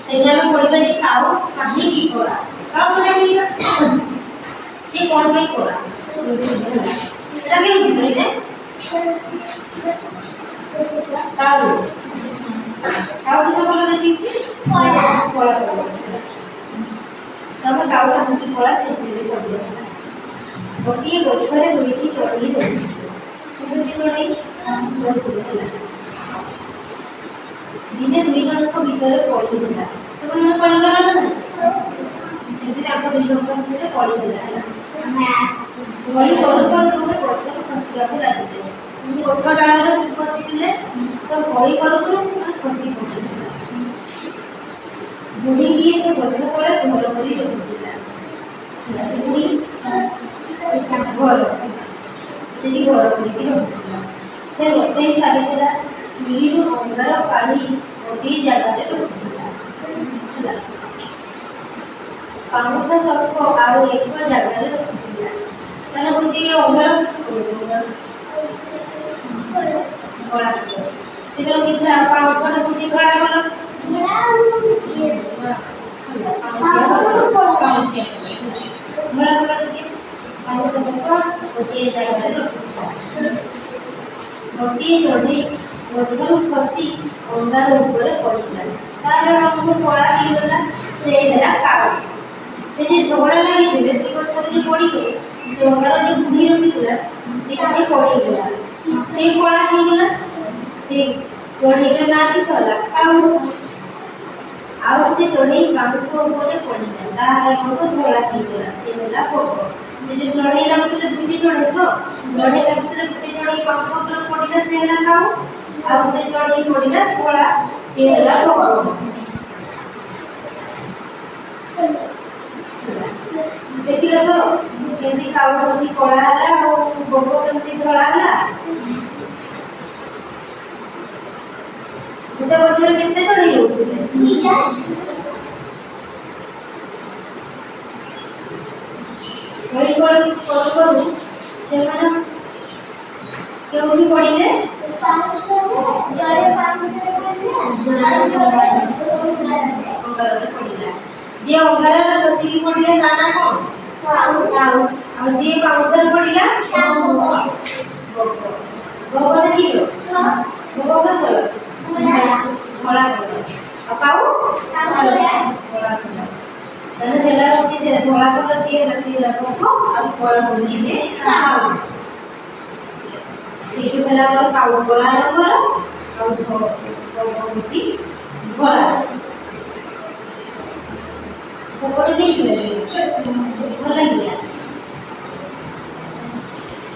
ସେଇଟା ଆମେ ପଢିବା ଯେ କାଉ କାହିଁକି କଳା। କାଉ କାହିଁକି ସେ କ'ଣ ପାଇଁ କଳା ସେଟା କେମିତି କହିଲେ କାଉ କାଉ କିସ କଲର ଅଛି କଳା କଳା ତମେ କାଉ କାହିଁକି କଳା ସେ ବିଷୟରେ ପଢିବା। ଗୋଟିଏ ଗଛରେ ଦୁଇଟି ଚଢ଼େଇ ରହିଛି। ଦୁଇଟି ଚଢ଼େଇ ବସିଲେ ହେଲା। ଦିନେ ଦୁଇ ଜଣଙ୍କ ଭିତରେ କଳି ହେଲା। ତୁମେ କଳି କର ନା ସେଠି ତାଙ୍କ ଦୁଇ ଜଣଙ୍କ ଭିତରେ କଳି ହେଲା ହେଲା। କଳି କରୁ କରୁ ତୁମେ ଗଛରୁ ଖସିବାକୁ ଲାଗିଲେ। ଗଛ ଡାଳରେ ଖସିଥିଲେ ତ କଳି କରୁ କରୁ ସେମାନେ ଖସି ପଡ଼ିଥିଲେ। ବୁଢ଼ୀଟିଏ ସେ ଗଛ ତଳେ ଘର କରି ରହୁଥିଲା। ବୁଢ଼ୀ ଘର ସେଠି ଘର କରିକି ରହୁଥିଲା। ସେ ରୋଷେଇ ସାରିଥିଲା। ଚୁଲିରୁ ଅଙ୍ଗାର କାଢ଼ି ଗୋଟିଏ ଜାଗାରେ ରଖୁଥିଲା। ପାଉଁଶ ତକ ଆଉ ଏକ ଜାଗାରେ ରଖୁଥିଲା। ତାହେଲେ ହଉଛି ଅଙ୍ଗାର କଳା ସେ ରଖିଥିଲା। ପାଉଁଶଟା ହଉଛି ଧଳା କଲର ଗୋଟିଏ ଜାଗାରେ ରଖୁଥିଲା। ଗୋଟିଏ ଚଢ଼େଇ ଗଛରୁ ଖସି ଅଙ୍ଗାର ଉପରେ ପଡ଼ିଥିଲା। ତାର ରଙ୍ଗ କଳା ହେଇଗଲା। ସେ ହେଲା କାଉ। ସେ ଯେ ଝଗଡ଼ା ଲାଗିଥିଲେ ସେ ଗଛରେ ଯେ ପଡ଼ିଲେ ସେ ଅଙ୍ଗାର ଯେ ବୁଢ଼ୀ ରଖିଥିଲା ସେ ପଡ଼ିଗଲା। ସେ କଳା ହେଇଗଲା। ସେ ଚଢ଼େଇର ନାଁ କିସ ହେଲା କାଉ। ଆଉ ଗୋଟେ ଚଢ଼େଇ ବାଉଁଶ ଉପରେ ପଡ଼ିଲା। ତାହାର ରଙ୍ଗ ଧଳା ହେଇଗଲା। ସେ ହେଲା ପୋକ। ଯେ ଲଢ଼େଇ ଲାଗୁଥିଲେ ଦୁଇଟି ଚଢ଼େଇ ତ ଲଢ଼େଇ ଲାଗୁଥିଲେ ଗୋଟେ ଚଢ଼େଇ ବାଉଁଶ ଉପରେ ପଡ଼ିଲା ସେ ହେଲା କାଉ। ଆଉ ଗୋଟେ ଚଢ଼େଇ ପଡ଼ିଲା କଳା ସେ ହେଲା ପୋକ। ଦେଖିଲ ତ କେମିତି କାଉ ହଉଛି କଳା ହେଲା ଆଉ ପୋକ କେମିତି ଧଳା ହେଲା। ଗୋଟେ ଗଛରେ କେତେ ଚଢ଼େଇ ରହୁଥିଲେ କଳି କରୁ କରୁ ସେମାନେ କେଉଁଠି ପଡ଼ିଲେ ଅଙ୍ଗାରରେ ପଡ଼ିଲା। ଯିଏ ଅଙ୍ଗାରରେ ବସିକି ପଡ଼ିଲେ ତା ନାଁ କ'ଣ ଆଉ ଯିଏ ବାଉଁଶରେ ପଡ଼ିଲା ବଗ। ଦେଖିଛ ବଗ କ'ଣ କଲର ଧଳା କଲର ଆଉ କାଉ କଳା କଲର। ତାହେଲେ ହେଲା ହଉଛି ସେ ଧଳା କଲର ଯିଏ ହେଲା ସେ ହେଲା ବଗ ଆଉ କଳା ହଉଛି ଯେ କାଉ। ସେଇଠୁ ହେଲା ଆମର କାଉ କଳା ରଙ୍ଗର ଆଉ ବଗ ହଉଛି ଧଳା। ବଗଟେ ଦେଇଥିଲେ